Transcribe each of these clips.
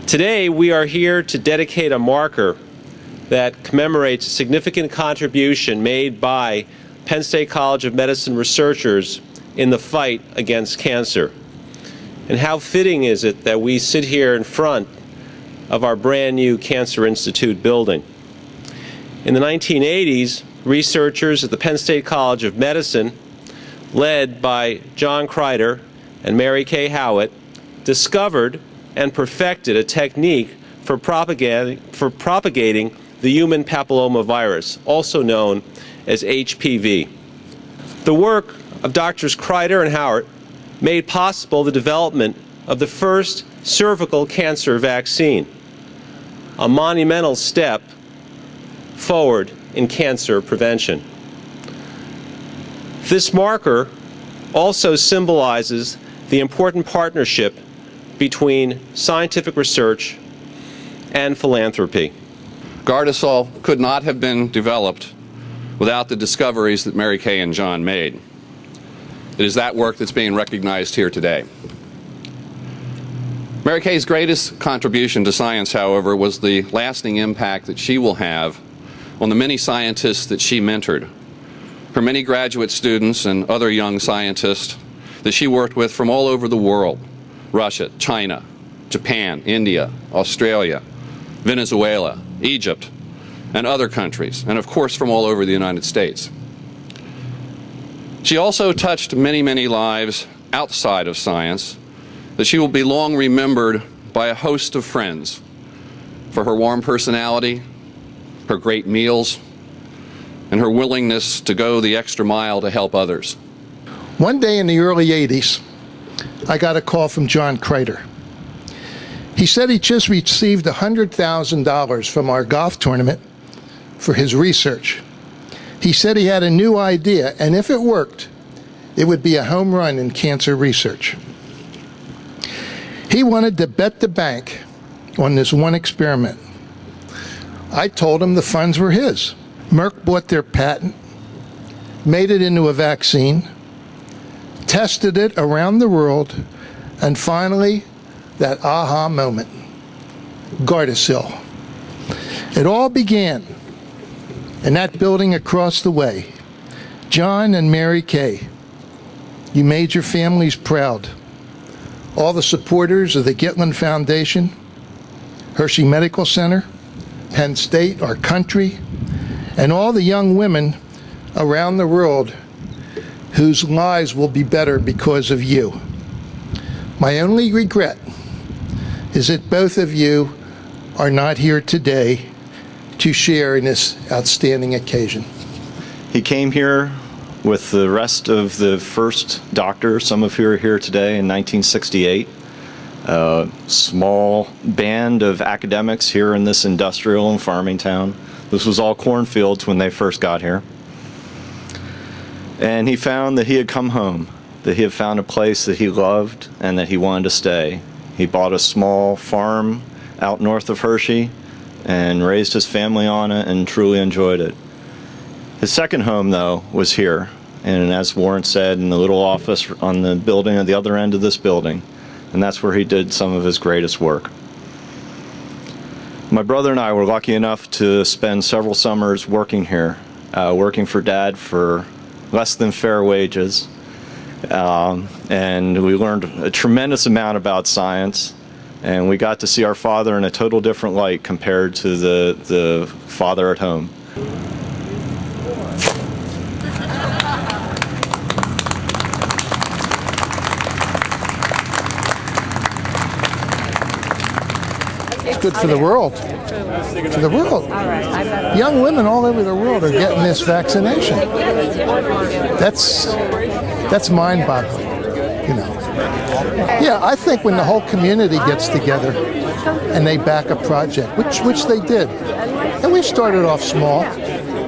Today, we are here to dedicate a marker that commemorates a significant contribution made by Penn State College of Medicine researchers in the fight against cancer. And how fitting is it that we sit here in front of our brand new Cancer Institute building. In the 1980s, researchers at the Penn State College of Medicine, led by John Kreider and Mary Kay Howett, discovered and perfected a technique for propagating the human papillomavirus, also known as HPV. The work of Drs. Kreider and Howett made possible the development of the first cervical cancer vaccine, a monumental step forward in cancer prevention. This marker also symbolizes the important partnership between scientific research and philanthropy. Gardasil could not have been developed without the discoveries that Mary Kay and John made. It is that work that's being recognized here today. Mary Kay's greatest contribution to science, however, was the lasting impact that she will have on the many scientists that she mentored, her many graduate students and other young scientists that she worked with from all over the world: Russia, China, Japan, India, Australia, Venezuela, Egypt, and other countries, and of course from all over the United States. She also touched many, many lives outside of science that she will be long remembered by a host of friends for her warm personality, her great meals, and her willingness to go the extra mile to help others. One day in the early 80s, I got a call from John Kreider. He said he just received $100,000 from our golf tournament for his research. He said he had a new idea, and if it worked, it would be a home run in cancer research. He wanted to bet the bank on this one experiment. I told him the funds were his. Merck bought their patent, made it into a vaccine, tested it around the world, and finally, that aha moment, Gardasil. It all began in that building across the way. John and Mary Kay, you made your families proud. All the supporters of the Gittlen Foundation, Hershey Medical Center, Penn State, our country, and all the young women around the world whose lives will be better because of you. My only regret is that both of you are not here today to share in this outstanding occasion. He came here with the rest of the first doctors, some of who are here today, in 1968. A small band of academics here in this industrial and farming town. This was all cornfields when they first got here. And he found that he had come home, that he had found a place that he loved and that he wanted to stay. He bought a small farm out north of Hershey and raised his family on it and truly enjoyed it. His second home, though, was here. And as Warren said, in the little office on the building at the other end of this building. And that's where he did some of his greatest work. My brother and I were lucky enough to spend several summers working here, working for Dad for less than fair wages. And we learned a tremendous amount about science. And we got to see our father in a total different light compared to the father at home. It's good for the world. For the world. Young women all over the world are getting this vaccination. That's mind-boggling, you know. Yeah, I think when the whole community gets together and they back a project, which they did, and we started off small.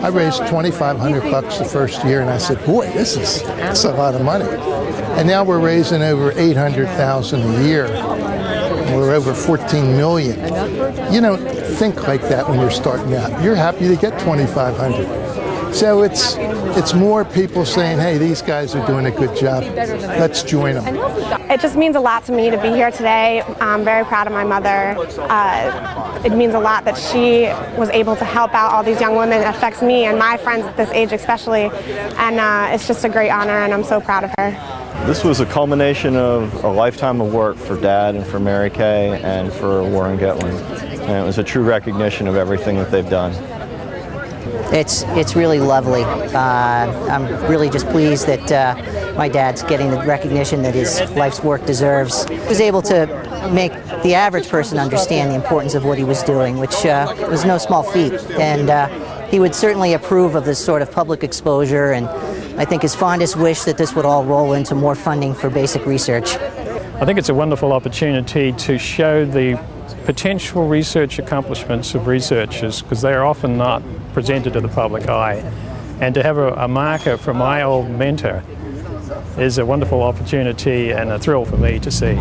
I raised $2,500 the first year, and I said, boy, that's a lot of money. And now we're raising over $800,000 a year. We're over 14 million. You don't think like that when you're starting out. You're happy to get 2,500. So it's more people saying, hey, these guys are doing a good job. Let's join them. It just means a lot to me to be here today. I'm very proud of my mother. It means a lot that she was able to help out all these young women. It affects me and my friends at this age especially. And it's just a great honor, and I'm so proud of her. This was a culmination of a lifetime of work for Dad and for Mary Kay and for Warren Gittlen. And it was a true recognition of everything that they've done. It's really lovely. I'm really just pleased that my dad's getting the recognition that his life's work deserves. He was able to make the average person understand the importance of what he was doing, which was no small feat. And he would certainly approve of this sort of public exposure, and I think his fondest wish that this would all roll into more funding for basic research. I think it's a wonderful opportunity to show the potential research accomplishments of researchers, because they are often not presented to the public eye. And to have a marker from my old mentor is a wonderful opportunity and a thrill for me to see.